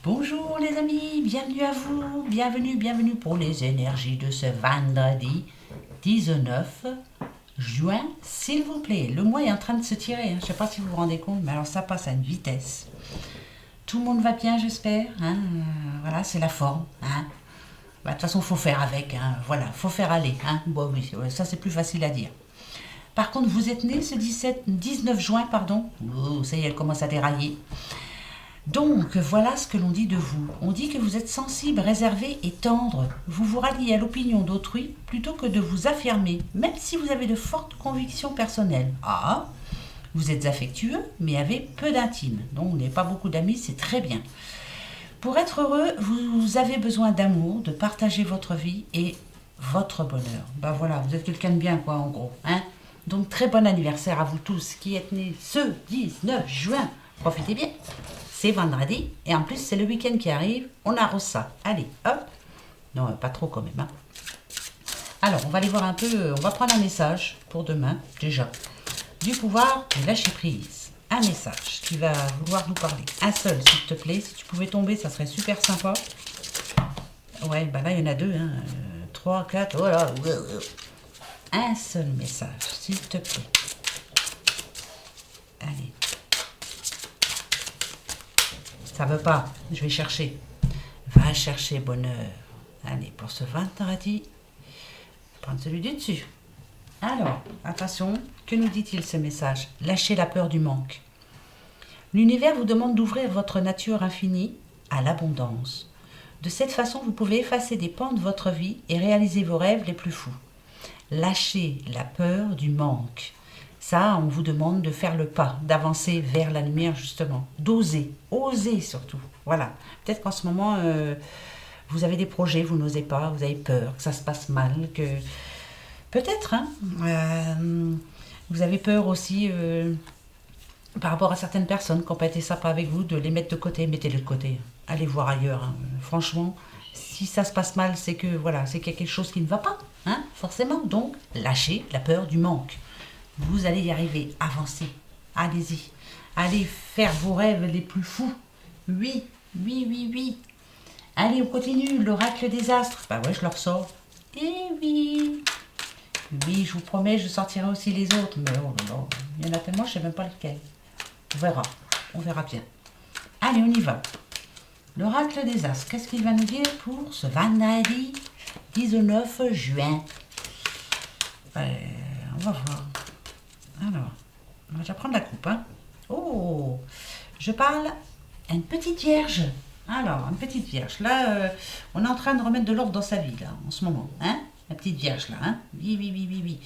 Bonjour les amis, bienvenue à vous, bienvenue pour les énergies de ce vendredi 19 juin, s'il vous plaît. Le mois est en train de se tirer, hein. Je ne sais pas si vous vous rendez compte, mais alors ça passe à une vitesse. Tout le monde va bien, j'espère, hein. Voilà, c'est la forme, hein. Bah, de toute façon, il faut faire avec, hein. Voilà, faut faire aller, hein. Bon, oui, ouais, ça c'est plus facile à dire. Par contre, vous êtes né ce 19 juin, pardon. Oh, ça y est, elle commence à dérailler. Donc, voilà ce que l'on dit de vous. On dit que vous êtes sensible, réservé et tendre. Vous vous ralliez à l'opinion d'autrui plutôt que de vous affirmer, même si vous avez de fortes convictions personnelles. Ah, vous êtes affectueux, mais avez peu d'intime. Donc, vous n'avez pas beaucoup d'amis, c'est très bien. Pour être heureux, vous avez besoin d'amour, de partager votre vie et votre bonheur. Ben voilà, vous êtes quelqu'un de bien, quoi, en gros. Hein. Donc, très bon anniversaire à vous tous qui êtes nés ce 19 juin. Profitez bien. C'est vendredi et en plus c'est le week-end qui arrive, on arrose ça. Allez, hop. Non, pas trop quand même. Hein. Alors, on va aller voir un peu, on va prendre un message pour demain, déjà. Du pouvoir de lâcher prise. Un message qui va vouloir nous parler. Un seul, s'il te plaît. Si tu pouvais tomber, ça serait super sympa. Ouais, bah là, il y en a deux. Hein. 3, 4, voilà. Un seul message, s'il te plaît. Allez. Ça veut pas, je vais chercher. Va chercher bonheur. Allez, pour ce vendredi, prendre celui du dessus. Alors, attention, que nous dit-il ce message? Lâchez la peur du manque. L'univers vous demande d'ouvrir votre nature infinie à l'abondance. De cette façon, vous pouvez effacer des pans de votre vie et réaliser vos rêves les plus fous. Lâchez la peur du manque. Ça, on vous demande de faire le pas, d'avancer vers la lumière justement, d'oser, oser surtout. Voilà. Peut-être qu'en ce moment, vous avez des projets, vous n'osez pas, vous avez peur, que ça se passe mal, que... Peut-être, hein. Vous avez peur aussi par rapport à certaines personnes qui n'ont pas été sympas avec vous, de les mettre de côté, mettez-les de côté. Allez voir ailleurs. Hein. Franchement, si ça se passe mal, c'est que voilà, c'est qu'il y a quelque chose qui ne va pas, hein, forcément. Donc, lâchez la peur du manque. Vous allez y arriver, avancez, allez-y. Allez faire vos rêves les plus fous. Oui, oui, oui, oui. Allez, on continue, l'oracle des astres. Bah ouais, je leur sors. Eh oui. Oui, je vous promets, je sortirai aussi les autres. Mais oh là là, il y en a tellement, je ne sais même pas lequel. On verra bien. Allez, on y va. L'oracle des astres, qu'est-ce qu'il va nous dire pour ce vendredi 19 juin? On va voir. Alors, on va prendre la coupe. Hein. Oh, je parle à une petite vierge. Alors, une petite vierge. Là, on est en train de remettre de l'ordre dans sa vie, là, en ce moment. Hein, la petite vierge, là. Hein. Oui, oui, oui, oui, oui.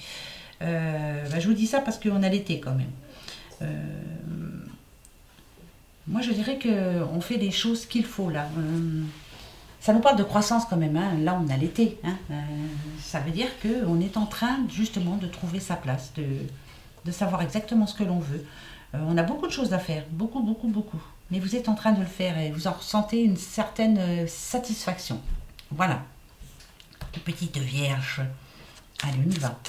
Je vous dis ça parce qu'on a l'été, quand même. Moi, je dirais qu'on fait les choses qu'il faut, là. Ça nous parle de croissance, quand même. Hein. Là, on a l'été. Hein. Ça veut dire qu'on est en train, justement, de trouver sa place, de savoir exactement ce que l'on veut. On a beaucoup de choses à faire, beaucoup, beaucoup, beaucoup. Mais vous êtes en train de le faire et vous en ressentez une certaine satisfaction. Voilà. Petite vierge. Allez, on y va.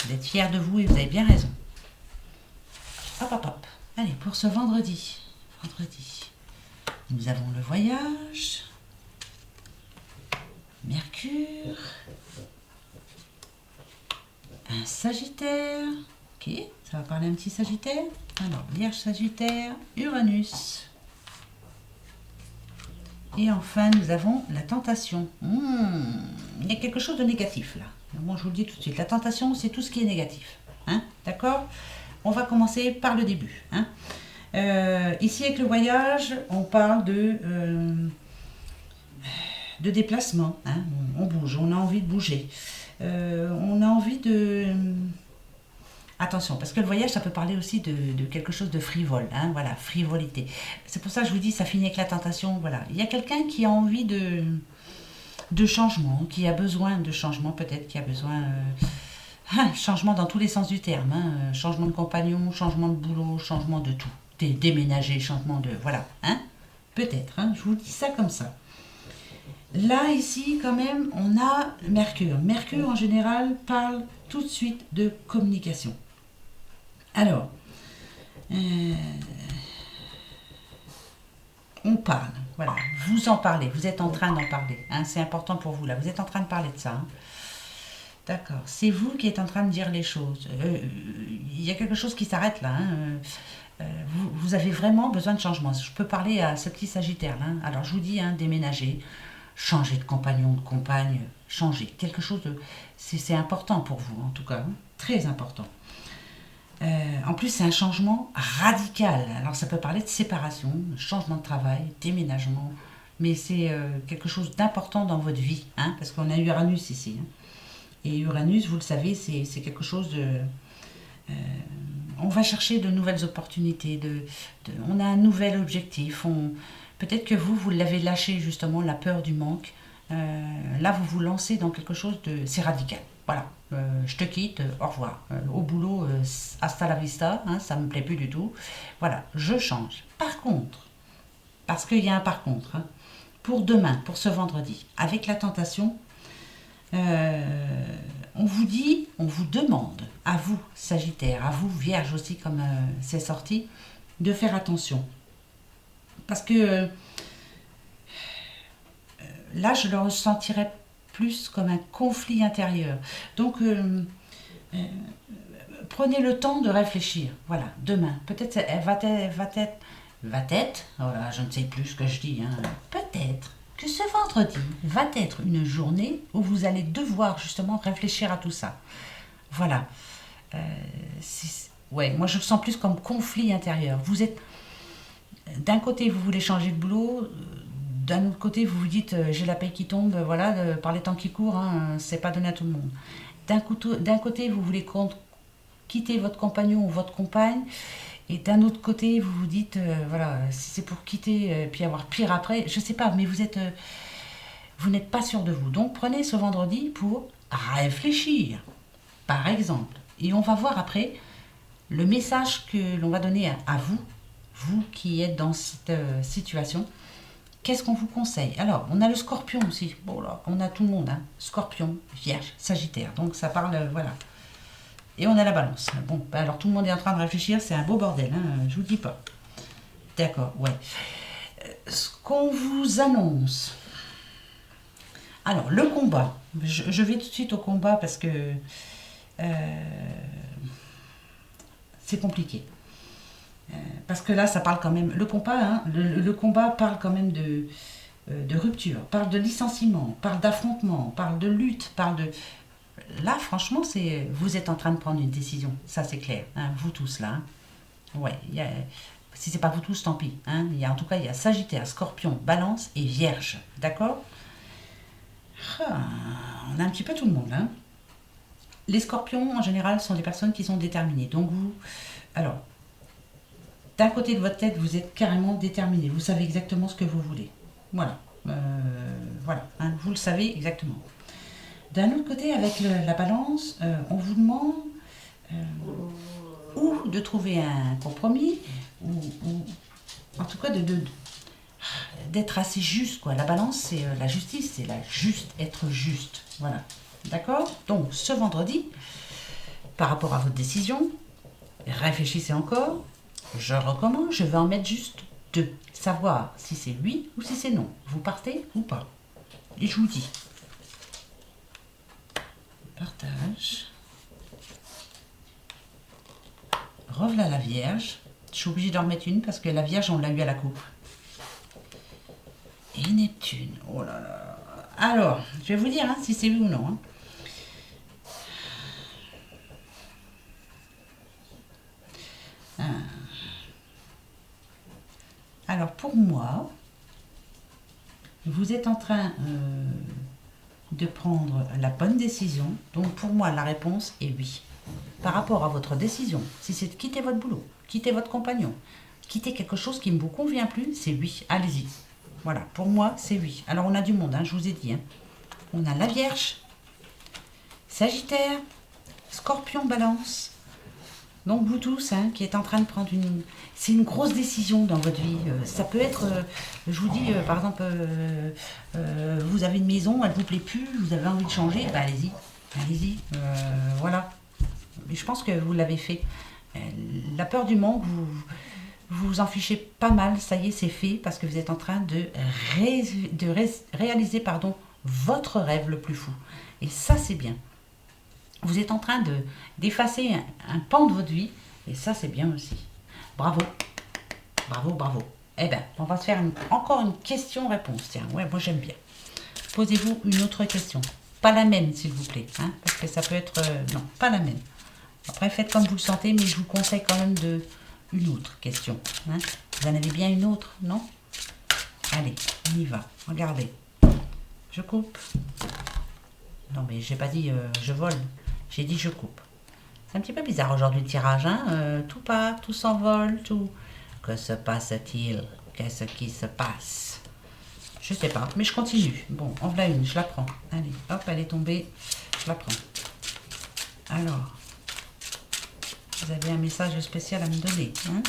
Vous êtes fiers de vous et vous avez bien raison. Hop, hop, hop. Allez, pour ce vendredi. Nous avons le voyage. Mercure. Un Sagittaire. Ok, ça va parler un petit Sagittaire. Alors, Vierge, Sagittaire, Uranus. Et enfin, nous avons la tentation. Il y a quelque chose de négatif là. Bon, je vous le dis tout de suite. La tentation, c'est tout ce qui est négatif. Hein, d'accord? On va commencer par le début. Hein. Ici, avec le voyage, on parle de déplacement. Hein. On bouge, on a envie de bouger. On a envie de... Attention, parce que le voyage, ça peut parler aussi de quelque chose de frivole. Hein, voilà, frivolité. C'est pour ça que je vous dis, ça finit avec la tentation. Voilà. Il y a quelqu'un qui a envie de changement, qui a besoin de changement, peut-être qui a besoin... changement dans tous les sens du terme. Hein, changement de compagnon, changement de boulot, changement de tout. Déménager, changement de... Voilà. Hein, peut-être. Hein, je vous dis ça comme ça. Là, ici, quand même, on a Mercure. Mercure, en général, parle tout de suite de communication. Alors, on parle, voilà, vous en parlez, vous êtes en train d'en parler, hein, c'est important pour vous là, vous êtes en train de parler de ça. Hein. D'accord, c'est vous qui êtes en train de dire les choses. Il y a quelque chose qui s'arrête là. Hein. Vous avez vraiment besoin de changement. Je peux parler à ce petit Sagittaire là. Hein. Alors je vous dis, hein, déménager, changer de compagnon, de compagne, changer. Quelque chose de... C'est important pour vous en tout cas, hein, très important. En plus, c'est un changement radical. Alors, ça peut parler de séparation, de changement de travail, déménagement, mais c'est quelque chose d'important dans votre vie, hein, parce qu'on a Uranus ici. Hein. Et Uranus, vous le savez, c'est quelque chose de... on va chercher de nouvelles opportunités, on a un nouvel objectif. Peut-être que vous l'avez lâché justement, la peur du manque. Là, vous vous lancez dans quelque chose de... C'est radical. Voilà, je te quitte, au revoir. Au boulot, hasta la vista, hein, ça me plaît plus du tout. Voilà, je change. Par contre, parce qu'il y a un par contre, hein, pour demain, pour ce vendredi, avec la tentation, on vous dit, on vous demande, à vous Sagittaire, à vous Vierge aussi comme c'est sorti, de faire attention. Parce que là, je le ressentirais plus comme un conflit intérieur. Donc, prenez le temps de réfléchir. Voilà, demain, peut-être elle va-t-être, voilà, je ne sais plus ce que je dis, hein, peut-être que ce vendredi va être une journée où vous allez devoir justement réfléchir à tout ça. Voilà. Ouais, moi je le sens plus comme conflit intérieur. Vous êtes, d'un côté vous voulez changer de boulot, d'un autre côté vous vous dites j'ai la paye qui tombe, voilà, par les temps qui courent, hein, c'est pas donné à tout le monde. D'un côté vous voulez quitter votre compagnon ou votre compagne, et d'un autre côté vous vous dites voilà, si c'est pour quitter puis avoir pire après, je sais pas, mais vous n'êtes pas sûr de vous. Donc prenez ce vendredi pour réfléchir, par exemple, et on va voir après le message que l'on va donner à vous, vous qui êtes dans cette situation. Qu'est-ce qu'on vous conseille? Alors, on a le Scorpion aussi. Bon là, on a tout le monde, hein. Scorpion, Vierge, Sagittaire. Donc ça parle, voilà. Et on a la Balance. Bon, ben alors tout le monde est en train de réfléchir, c'est un beau bordel, hein, je vous dis pas. D'accord, ouais. Ce qu'on vous annonce. Alors, le combat. Je vais tout de suite au combat parce que c'est compliqué. Parce que là, ça parle quand même... Le combat, hein, le combat parle quand même de rupture, parle de licenciement, parle d'affrontement, parle de lutte, parle de... Là, franchement, vous êtes en train de prendre une décision. Ça, c'est clair. Hein, vous tous, là. Hein. Ouais, si c'est pas vous tous, tant pis. Hein. En tout cas, il y a Sagittaire, Scorpion, Balance et Vierge. D'accord? On a un petit peu tout le monde. Hein. Les Scorpions, en général, sont des personnes qui sont déterminées. Donc, alors, d'un côté de votre tête, vous êtes carrément déterminé. Vous savez exactement ce que vous voulez. Voilà. Voilà. Hein, vous le savez exactement. D'un autre côté, avec la Balance, on vous demande ou de trouver un compromis, ou en tout cas d'être assez juste, quoi. La Balance, c'est la justice, c'est être juste. Voilà. D'accord? Donc, ce vendredi, par rapport à votre décision, réfléchissez encore. Je recommande, je vais en mettre juste 2. Savoir si c'est oui ou si c'est non. Vous partez ou pas. Et je vous dis. Partage. Revoilà la Vierge. Je suis obligée d'en remettre une parce que la Vierge, on l'a eu à la coupe. Et Neptune. Oh là là. Alors, je vais vous dire hein, si c'est oui ou non. Hein. Alors, pour moi, vous êtes en train de prendre la bonne décision. Donc, pour moi, la réponse est oui. Par rapport à votre décision, si c'est de quitter votre boulot, quitter votre compagnon, quitter quelque chose qui ne vous convient plus, c'est oui. Allez-y. Voilà, pour moi, c'est oui. Alors, on a du monde, hein, je vous ai dit. Hein. On a la Vierge, Sagittaire, Scorpion, Balance. Donc vous tous, hein, qui êtes en train de prendre c'est une grosse décision dans votre vie. Ça peut être, je vous dis, par exemple, vous avez une maison, elle ne vous plaît plus, vous avez envie de changer, bah allez-y, allez-y, voilà. Mais je pense que vous l'avez fait. La peur du manque, vous vous en fichez pas mal, ça y est, c'est fait, parce que vous êtes en train de, réaliser pardon, votre rêve le plus fou. Et ça, c'est bien. Vous êtes en train d'effacer un pan de votre vie, et ça, c'est bien aussi. Bravo, bravo, bravo. Eh bien, on va se faire encore une question-réponse. Tiens, ouais, moi j'aime bien. Posez-vous une autre question. Pas la même, s'il vous plaît, hein, parce que ça peut être... non, pas la même. Après, faites comme vous le sentez, mais je vous conseille quand même une autre question. Hein. Vous en avez bien une autre, non? Allez, on y va. Regardez. Je coupe. Non, mais j'ai pas dit je vole. J'ai dit je coupe. C'est un petit peu bizarre aujourd'hui le tirage. Hein. Tout part, tout s'envole, tout... Que se passe-t-il? Qu'est-ce qui se passe? Je sais pas, mais je continue. Bon, en voilà une, je la prends. Allez, hop, elle est tombée. Je la prends. Alors... Vous avez un message spécial à me donner. Hein?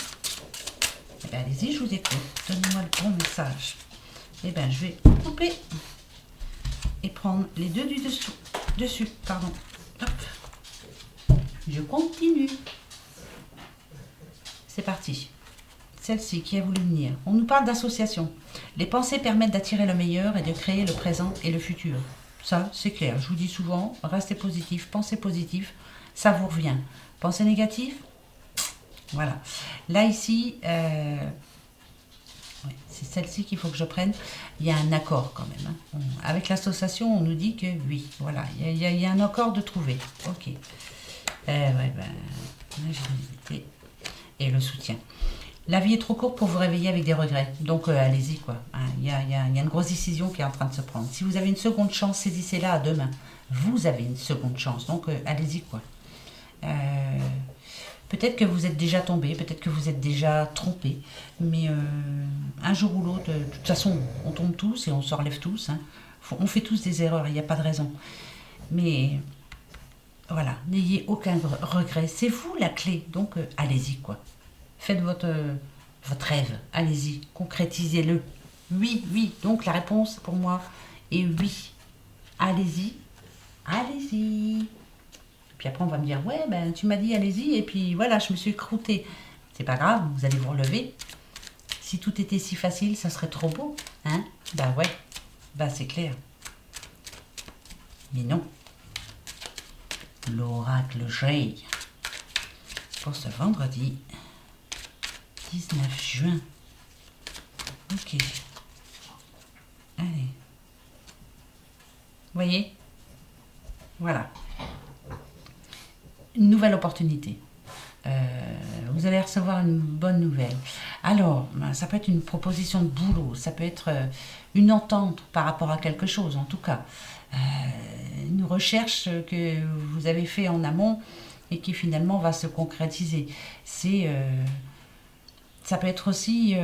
Eh bien, allez-y, je vous écoute. Donnez-moi le bon message. Eh bien, je vais couper et prendre les deux du dessous. Dessus, pardon. Hop. Je continue. C'est parti. Celle-ci qui a voulu venir. On nous parle d'association. Les pensées permettent d'attirer le meilleur et de créer le présent et le futur. Ça, c'est clair. Je vous dis souvent, restez positif, pensez positif, ça vous revient. Pensée négative, voilà. Là, ici, ouais, c'est celle-ci qu'il faut que je prenne. Il y a un accord quand même. Hein. Avec l'association, on nous dit que oui, voilà. Il y a un accord de trouver. Ok. Ouais, ben, et le soutien. La vie est trop courte pour vous réveiller avec des regrets. Donc, allez-y, quoi. Hein, il y a une grosse décision qui est en train de se prendre. Si vous avez une seconde chance, saisissez-la à demain. Vous avez une seconde chance. Donc, allez-y, quoi. Peut-être que vous êtes déjà tombé, peut-être que vous êtes déjà trompé, mais un jour ou l'autre, de toute façon, on tombe tous et on se relève tous. Hein. On fait tous des erreurs, il n'y a pas de raison. Mais voilà, n'ayez aucun regret. C'est vous la clé, donc allez-y, quoi. Faites votre rêve, allez-y, concrétisez-le. Oui, oui, donc la réponse pour moi est oui. Allez-y, allez-y. Puis après, on va me dire, ouais, ben tu m'as dit, allez-y, et puis voilà, je me suis croûtée. C'est pas grave, vous allez vous relever. Si tout était si facile, ça serait trop beau, hein? Bah ouais, bah c'est clair. Mais non. L'oracle J pour ce vendredi 19 juin. Ok. Allez. Vous voyez? Voilà. Une nouvelle opportunité. Vous allez recevoir une bonne nouvelle. Alors, ça peut être une proposition de boulot, ça peut être une entente par rapport à quelque chose, en tout cas. Une recherche que vous avez fait en amont et qui finalement va se concrétiser. Ça peut être aussi...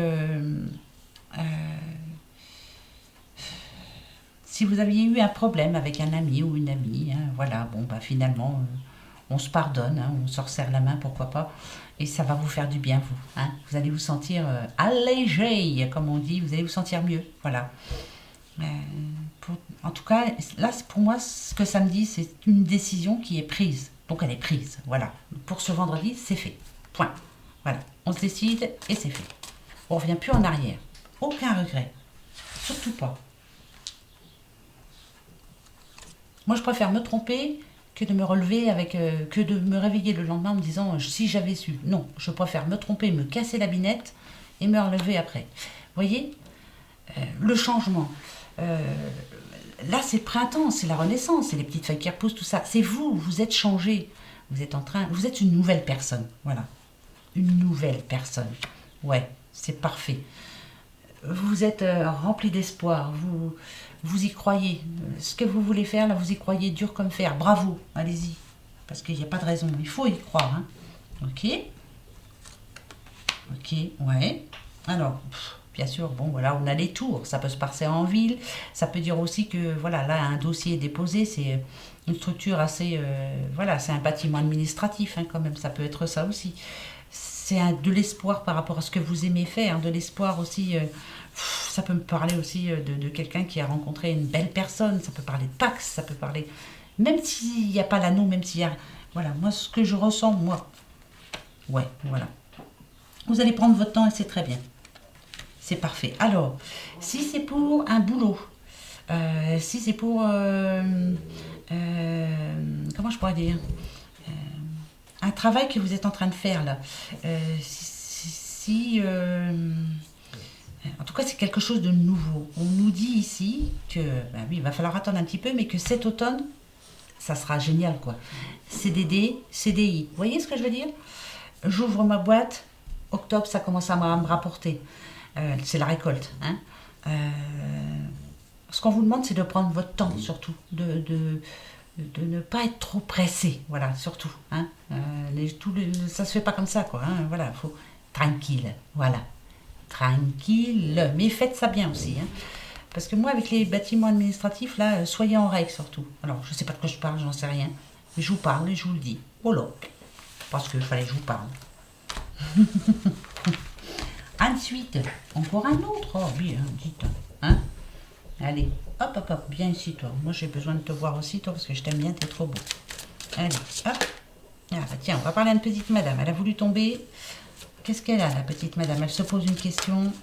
si vous aviez eu un problème avec un ami ou une amie, hein, voilà, bon, bah finalement... on se pardonne, hein, on se resserre la main, pourquoi pas, et ça va vous faire du bien, vous. Hein. Vous allez vous sentir allégé, comme on dit, vous allez vous sentir mieux, voilà. En tout cas, là, pour moi, ce que ça me dit, c'est une décision qui est prise. Donc, elle est prise, voilà. Pour ce vendredi, c'est fait, point. Voilà, on se décide et c'est fait. On ne revient plus en arrière. Aucun regret, surtout pas. Moi, je préfère me tromper que de me relever que de me réveiller le lendemain en me disant si j'avais su. Non, je préfère me tromper, me casser la binette et me relever après. Vous voyez, le changement. Là, c'est le printemps, c'est la renaissance, c'est les petites feuilles qui repoussent, tout ça. C'est vous, vous êtes changé. Vous êtes une nouvelle personne. Voilà. Une nouvelle personne. Ouais, c'est parfait. Vous êtes rempli d'espoir, vous y croyez. Ce que vous voulez faire, là, vous y croyez dur comme fer. Bravo, allez-y. Parce qu'il n'y a pas de raison, il faut y croire. Hein. Ok. Ok, ouais. Alors, bien sûr, bon, voilà, on a les tours. Ça peut se passer en ville. Ça peut dire aussi que, voilà, là, un dossier est déposé. C'est une structure assez... voilà, c'est un bâtiment administratif, hein, quand même. Ça peut être ça aussi. C'est de l'espoir par rapport à ce que vous aimez faire. De l'espoir aussi... ça peut me parler aussi de quelqu'un qui a rencontré une belle personne, ça peut parler de Pax, ça peut parler... Même s'il n'y a pas l'anneau, même s'il y a... Voilà, moi, ce que je ressens, moi... Ouais, voilà. Vous allez prendre votre temps et c'est très bien. C'est parfait. Alors, si c'est pour un boulot, si c'est pour... comment je pourrais dire un travail que vous êtes en train de faire là. En tout cas, c'est quelque chose de nouveau. On nous dit ici que, ben oui, il va falloir attendre un petit peu, mais que cet automne, ça sera génial, quoi. CDD, CDI. Vous voyez ce que je veux dire? J'ouvre ma boîte, octobre, ça commence à me rapporter. C'est la récolte. Hein. Ce qu'on vous demande, c'est de prendre votre temps, surtout. De ne pas être trop pressé, voilà, surtout. Hein. Ça se fait pas comme ça, quoi. Hein. Voilà, faut tranquille, voilà. Tranquille, mais faites ça bien aussi. Hein. Parce que moi, avec les bâtiments administratifs, là, soyez en règle surtout. Alors, je sais pas de quoi je parle, j'en sais rien. Mais je vous parle et je vous le dis. Voilà. Parce qu'il fallait que je vous parle. Ensuite, encore un autre. Oh oui, hein, dites. Hein. Allez, hop, hop, hop, viens ici, toi. Moi, j'ai besoin de te voir aussi, toi, parce que je t'aime bien, t'es trop beau. Allez, hop. Ah, bah, tiens, on va parler à une petite madame. Elle a voulu tomber. Qu'est-ce qu'elle a, la petite madame? Elle se pose une question.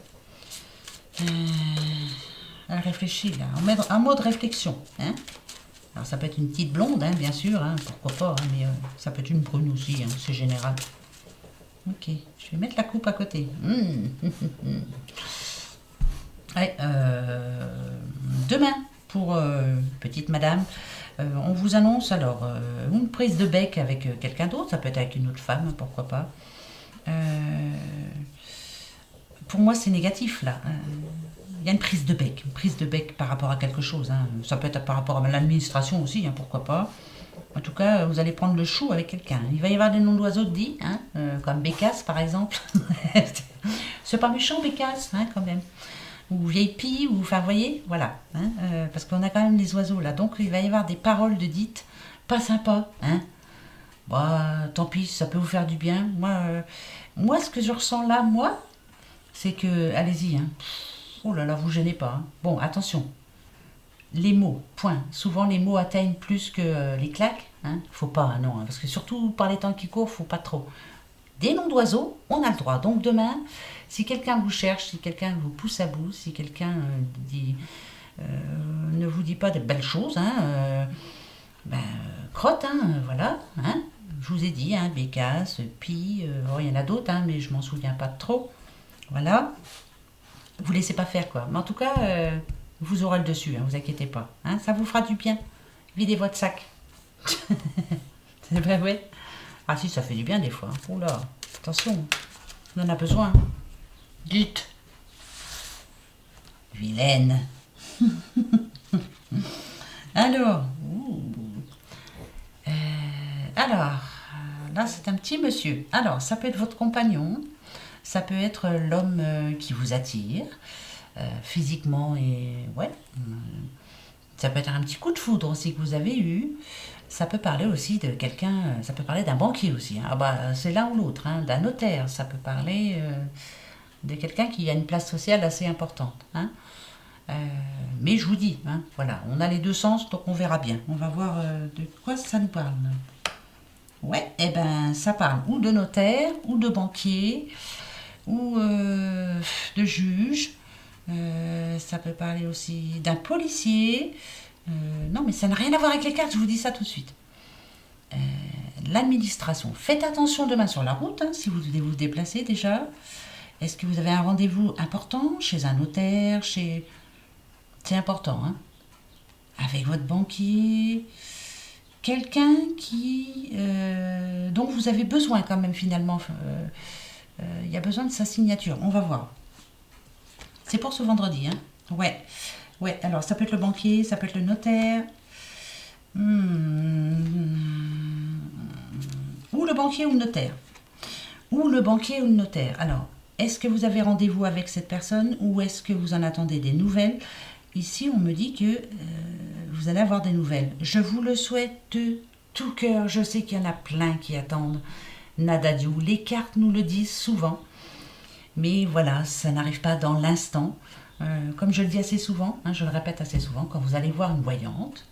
Elle réfléchit, là. En mode réflexion. Hein. Alors, ça peut être une petite blonde, hein, bien sûr. Hein, pourquoi pas, hein, mais ça peut être une brune aussi. Hein, c'est général. Ok, je vais mettre la coupe à côté. Ouais, demain, pour petite madame, on vous annonce alors une prise de bec avec quelqu'un d'autre. Ça peut être avec une autre femme, pourquoi pas. Pour moi, c'est négatif, là. Il y a une prise de bec par rapport à quelque chose. Hein. Ça peut être par rapport à l'administration aussi, hein, pourquoi pas. En tout cas, vous allez prendre le chou avec quelqu'un. Il va y avoir des noms d'oiseaux dits, hein, comme Bécasse, par exemple. C'est pas méchant, Bécasse, hein, quand même. Ou vieille pie, ou enfin, vous voyez, voilà. Hein, parce qu'on a quand même des oiseaux, là. Donc, il va y avoir des paroles de dites pas sympas, hein. Bah, tant pis, ça peut vous faire du bien. Moi, ce que je ressens là, moi, c'est que, allez-y, hein. Oh là là, vous gênez pas. Hein. Bon, attention. Les mots, point. Souvent, les mots atteignent plus que les claques. Hein. Faut pas, non. Hein, parce que surtout, par les temps qui courent, faut pas trop. Des noms d'oiseaux, on a le droit. Donc demain, si quelqu'un vous cherche, si quelqu'un vous pousse à bout, si quelqu'un ne vous dit pas de belles choses, hein, crotte, hein, voilà. Hein. Je vous ai dit, hein, Bécasse, Pie, il y en a d'autres, hein, mais je m'en souviens pas trop. Voilà. Vous laissez pas faire, quoi. Mais en tout cas, vous aurez le dessus, hein, vous inquiétez pas. Hein, ça vous fera du bien. Videz votre sac. C'est vrai, oui. Ah si, ça fait du bien des fois. Hein. Oula, attention, on en a besoin. Dites. Vilaine. Alors, là c'est un petit monsieur. Alors, ça peut être votre compagnon, ça peut être l'homme qui vous attire, physiquement et ouais. Ça peut être un petit coup de foudre aussi que vous avez eu. Ça peut parler aussi de quelqu'un, ça peut parler d'un banquier aussi. Hein. Ah bah, c'est l'un ou l'autre, hein, d'un notaire. Ça peut parler de quelqu'un qui a une place sociale assez importante. Hein. Mais je vous dis, hein, voilà, on a les deux sens, donc on verra bien. On va voir de quoi ça nous parle. Ouais, eh ben, ça parle ou de notaire, ou de banquier, ou de juge. Ça peut parler aussi d'un policier. Non, mais ça n'a rien à voir avec les cartes, je vous dis ça tout de suite. L'administration. Faites attention demain sur la route, hein, si vous devez vous déplacer déjà. Est-ce que vous avez un rendez-vous important chez un notaire, C'est important, hein. Avec votre banquier. Quelqu'un dont vous avez besoin quand même finalement. Il y a besoin de sa signature. On va voir. C'est pour ce vendredi, hein. Ouais. Ouais, alors ça peut être le banquier, ça peut être le notaire. Ou le banquier ou le notaire. Ou le banquier ou le notaire. Alors, est-ce que vous avez rendez-vous avec cette personne ou est-ce que vous en attendez des nouvelles? Ici, on me dit que vous allez avoir des nouvelles. Je vous le souhaite de tout cœur. Je sais qu'il y en a plein qui attendent. Nada du. Les cartes nous le disent souvent. Mais voilà, ça n'arrive pas dans l'instant. Comme je le dis assez souvent, hein, je le répète assez souvent, quand vous allez voir une voyante,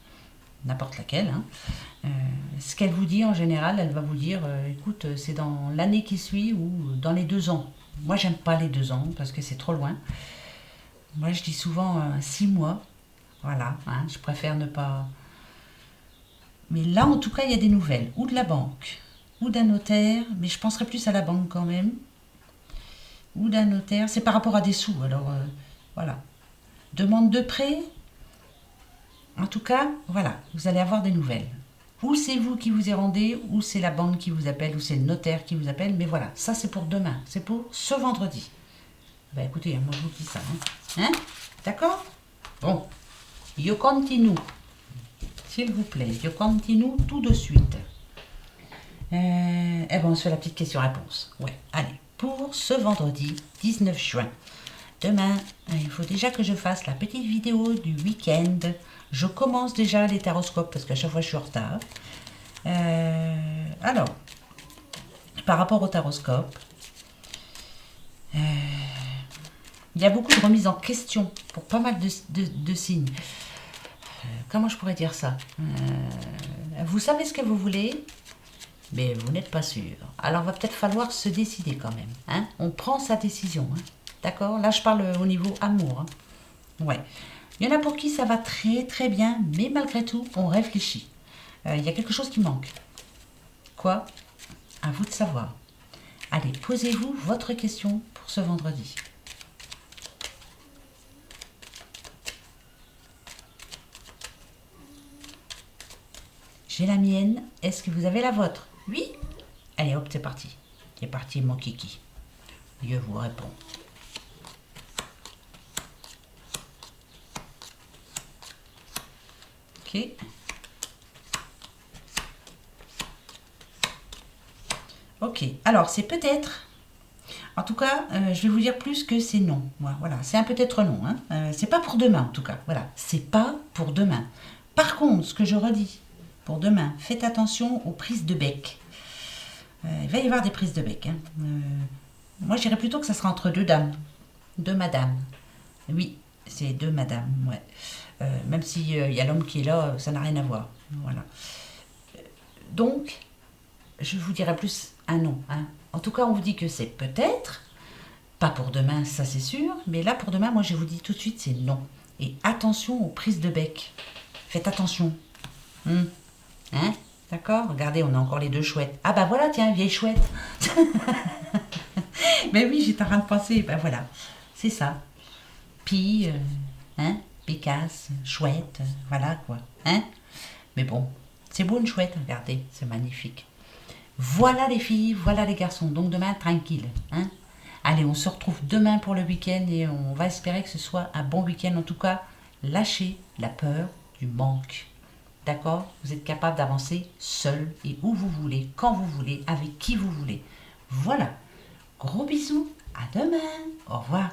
n'importe laquelle, hein. Ce qu'elle vous dit en général, elle va vous dire, écoute, c'est dans l'année qui suit ou dans les 2 ans. Moi, j'aime pas les 2 ans parce que c'est trop loin. Moi, je dis souvent 6 mois. Voilà, hein, je préfère ne pas... Mais là, en tout cas, il y a des nouvelles. Ou de la banque, ou d'un notaire. Mais je penserais plus à la banque quand même. Ou d'un notaire. C'est par rapport à des sous. Alors, voilà. Demande de prêt. En tout cas, voilà, vous allez avoir des nouvelles. Ou c'est vous qui vous y rendez, ou c'est la banque qui vous appelle, ou c'est le notaire qui vous appelle. Mais voilà, ça c'est pour demain. C'est pour ce vendredi. Ben écoutez, moi je vous dis ça. Hein, d'accord? Bon. Je continue. S'il vous plaît, je continue tout de suite. Eh ben, on se fait la petite question-réponse. Ouais, allez. Pour ce vendredi 19 juin, demain, il faut déjà que je fasse la petite vidéo du week-end. Je commence déjà les taroscopes parce qu'à chaque fois je suis en retard. Alors, par rapport au taroscope, il y a beaucoup de remises en question pour pas mal de signes. Comment je pourrais dire ça? Vous savez ce que vous voulez, mais vous n'êtes pas sûr. Alors, il va peut-être falloir se décider quand même. Hein, on prend sa décision. Hein, d'accord? Là, je parle au niveau amour. Hein. Ouais. Il y en a pour qui ça va très très bien, mais malgré tout, on réfléchit. Il y a quelque chose qui manque. Quoi? À vous de savoir. Allez, posez-vous votre question pour ce vendredi. J'ai la mienne. Est-ce que vous avez la vôtre? Oui? Allez, hop, c'est parti. C'est parti, mon kiki. Je vous réponds. Ok. Ok, alors c'est peut-être... En tout cas, je vais vous dire plus que c'est non. Voilà, c'est un peut-être non. Hein. C'est pas pour demain, en tout cas. Voilà, c'est pas pour demain. Par contre, ce que je redis pour demain, faites attention aux prises de bec. Il va y avoir des prises de bec. Hein. Moi, je dirais plutôt que ça sera entre deux dames. Deux madames. Oui, c'est deux madames, ouais. Même s'il y a l'homme qui est là, ça n'a rien à voir. Voilà. Donc, je vous dirais plus un non. Hein. En tout cas, on vous dit que c'est peut-être, pas pour demain, ça c'est sûr, mais là pour demain, moi je vous dis tout de suite, c'est non. Et attention aux prises de bec. Faites attention. Hein? D'accord? Regardez, on a encore les deux chouettes. Ah bah voilà, tiens, vieille chouette. Mais oui, j'étais en train de penser, ben voilà, c'est ça. Pie, hein? Pécasse, chouette, voilà quoi. Hein? Mais bon, c'est beau une chouette, regardez, c'est magnifique. Voilà les filles, voilà les garçons. Donc demain, tranquille. Hein? Allez, on se retrouve demain pour le week-end et on va espérer que ce soit un bon week-end. En tout cas, lâchez la peur du manque. D'accord? Vous êtes capable d'avancer seul et où vous voulez, quand vous voulez, avec qui vous voulez. Voilà. Gros bisous. À demain. Au revoir.